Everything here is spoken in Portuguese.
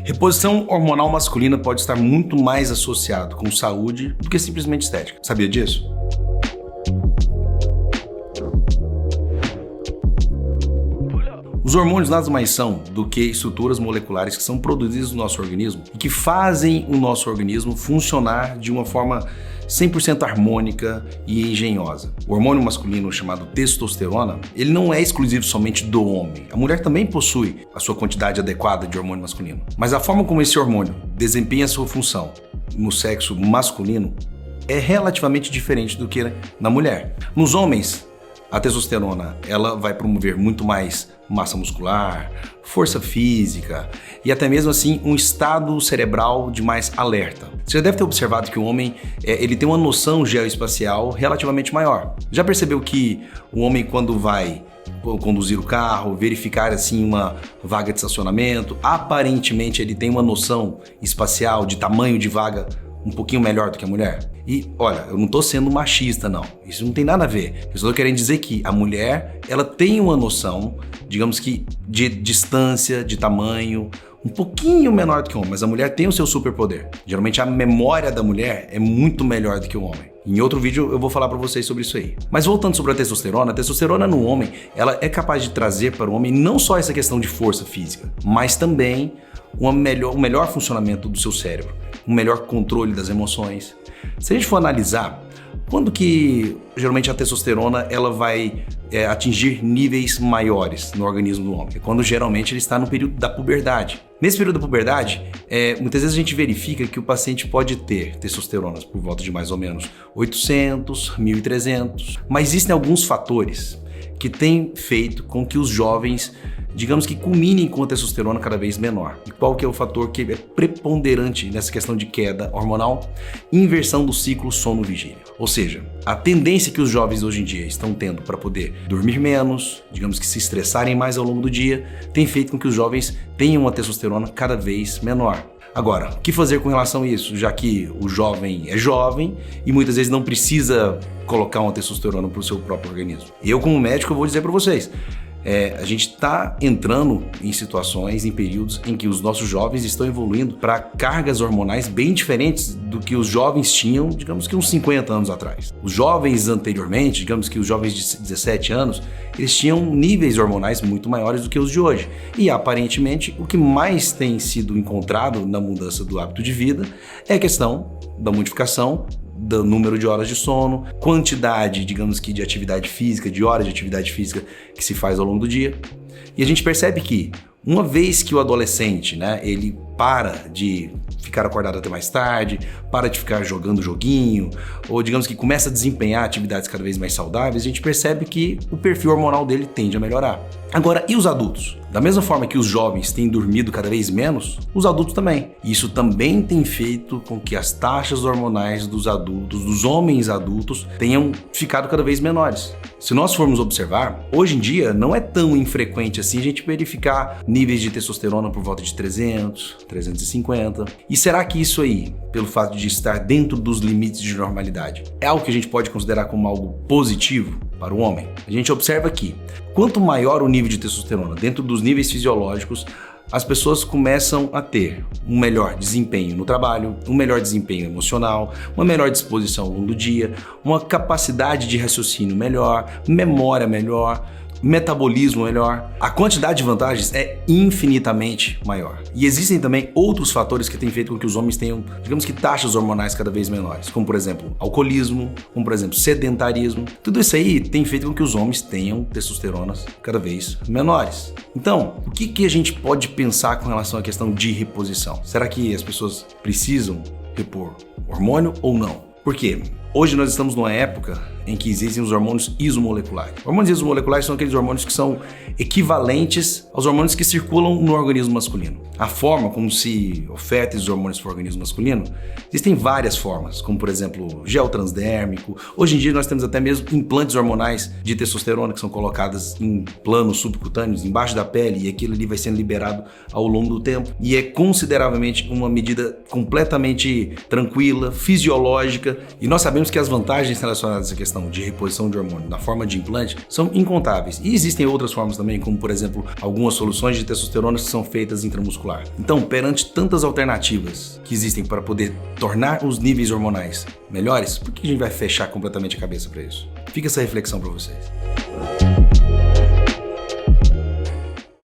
Reposição hormonal masculina pode estar muito mais associado com saúde do que simplesmente estética. Sabia disso? Os hormônios nada mais são do que estruturas moleculares que são produzidas no nosso organismo e que fazem o nosso organismo funcionar de uma forma 100% harmônica e engenhosa. O hormônio masculino chamado testosterona, ele não é exclusivo somente do homem. A mulher também possui a sua quantidade adequada de hormônio masculino. Mas a forma como esse hormônio desempenha a sua função no sexo masculino é relativamente diferente do que na mulher. Nos homens, a testosterona, ela vai promover muito mais massa muscular, força física e até mesmo assim um estado cerebral de mais alerta. Você já deve ter observado que o homem ele tem uma noção geoespacial relativamente maior. Já percebeu que o homem, quando vai conduzir o carro, verificar assim uma vaga de estacionamento, aparentemente ele tem uma noção espacial de tamanho de vaga um pouquinho melhor do que a mulher? E olha, eu não tô sendo machista não, isso não tem nada a ver. Eu só tô querendo dizer que a mulher, ela tem uma noção, digamos que de distância, de tamanho, um pouquinho menor do que o homem, mas a mulher tem o seu superpoder. Geralmente a memória da mulher é muito melhor do que o homem. Em outro vídeo eu vou falar para vocês sobre isso aí. Mas voltando sobre a testosterona no homem, ela é capaz de trazer para o homem não só essa questão de força física, mas também um melhor funcionamento do seu cérebro, um melhor controle das emoções. Se a gente for analisar, quando que geralmente a testosterona ela vai atingir níveis maiores no organismo do homem? É quando geralmente ele está no período da puberdade. Nesse período da puberdade, muitas vezes a gente verifica que o paciente pode ter testosteronas por volta de mais ou menos 800, 1.300, mas existem alguns fatores que têm feito com que os jovens, digamos que culminem com a testosterona cada vez menor. E qual que é o fator que é preponderante nessa questão de queda hormonal? Inversão do ciclo sono-vigília. Ou seja, a tendência que os jovens hoje em dia estão tendo para poder dormir menos, digamos que se estressarem mais ao longo do dia, tem feito com que os jovens tenham uma testosterona cada vez menor. Agora, o que fazer com relação a isso, já que o jovem é jovem e muitas vezes não precisa colocar uma testosterona para o seu próprio organismo? Eu, como médico, eu vou dizer para vocês, a gente está entrando em situações, em períodos em que os nossos jovens estão evoluindo para cargas hormonais bem diferentes do que os jovens tinham, digamos que uns 50 anos atrás. Os jovens anteriormente, digamos que os jovens de 17 anos, eles tinham níveis hormonais muito maiores do que os de hoje. E aparentemente o que mais tem sido encontrado na mudança do hábito de vida é a questão da modificação do número de horas de sono, quantidade, digamos que de atividade física, de horas de atividade física que se faz ao longo do dia. E a gente percebe que uma vez que o adolescente, ele para de ficar acordado até mais tarde, para de ficar jogando joguinho, ou digamos que começa a desempenhar atividades cada vez mais saudáveis, a gente percebe que o perfil hormonal dele tende a melhorar. Agora, e os adultos? Da mesma forma que os jovens têm dormido cada vez menos, os adultos também. Isso também tem feito com que as taxas hormonais dos adultos, dos homens adultos, tenham ficado cada vez menores. Se nós formos observar, hoje em dia não é tão infrequente assim a gente verificar níveis de testosterona por volta de 300, 350. E será que isso aí, pelo fato de estar dentro dos limites de normalidade, é algo que a gente pode considerar como algo positivo para o homem? A gente observa que quanto maior o nível de testosterona dentro dos níveis fisiológicos, as pessoas começam a ter um melhor desempenho no trabalho, um melhor desempenho emocional, uma melhor disposição ao longo do dia, uma capacidade de raciocínio melhor, memória melhor, metabolismo melhor. A quantidade de vantagens é infinitamente maior. E existem também outros fatores que têm feito com que os homens tenham, digamos que, taxas hormonais cada vez menores, como por exemplo, alcoolismo, como por exemplo, sedentarismo. Tudo isso aí tem feito com que os homens tenham testosteronas cada vez menores. Então, o que a gente pode pensar com relação à questão de reposição? Será que as pessoas precisam repor hormônio ou não? Por quê? Hoje nós estamos numa época em que existem os hormônios isomoleculares. Hormônios isomoleculares são aqueles hormônios que são equivalentes aos hormônios que circulam no organismo masculino. A forma como se oferta esses hormônios para o organismo masculino, existem várias formas, como por exemplo, gel transdérmico. Hoje em dia nós temos até mesmo implantes hormonais de testosterona que são colocadas em planos subcutâneos, embaixo da pele, e aquilo ali vai sendo liberado ao longo do tempo. E é consideravelmente uma medida completamente tranquila, fisiológica, e nós sabemos que as vantagens relacionadas a essa questão questão de reposição de hormônio na forma de implante são incontáveis. E existem outras formas também, como por exemplo, algumas soluções de testosterona que são feitas intramuscular. Então, perante tantas alternativas que existem para poder tornar os níveis hormonais melhores, por que a gente vai fechar completamente a cabeça para isso? Fica essa reflexão para vocês.